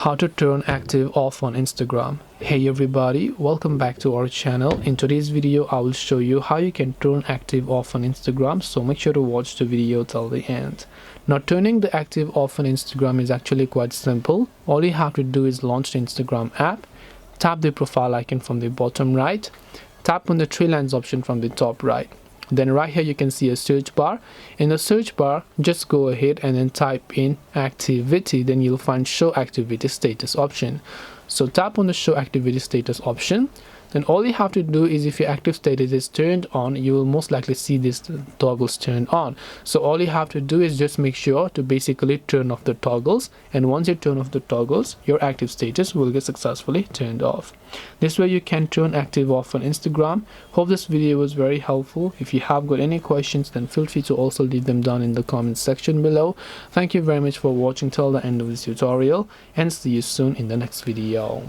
How to turn active off on Instagram. Hey everybody, welcome back to our channel. In today's video I will show you how you can turn active off on Instagram, so make sure to watch the video till the end. Now, turning the active off on Instagram is actually quite simple. All you have to do is launch the Instagram app, tap the profile icon from the bottom right, tap on the three lines option from the top right. Then right here you can see a search bar. In the search bar, just go ahead and then type in activity. Then you'll find show activity status option. So tap on the show activity status option. Then all you have to do is, if your active status is turned on, you will most likely see this toggles turned on. So all you have to do is just make sure to basically turn off the toggles, and once you turn off the toggles, your active status will get successfully turned off. This way you can turn active off on Instagram. Hope this video was very helpful. If you have got any questions, then feel free to also leave them down in the comments section below. Thank you very much for watching till the end of this tutorial, and see you soon in the next video.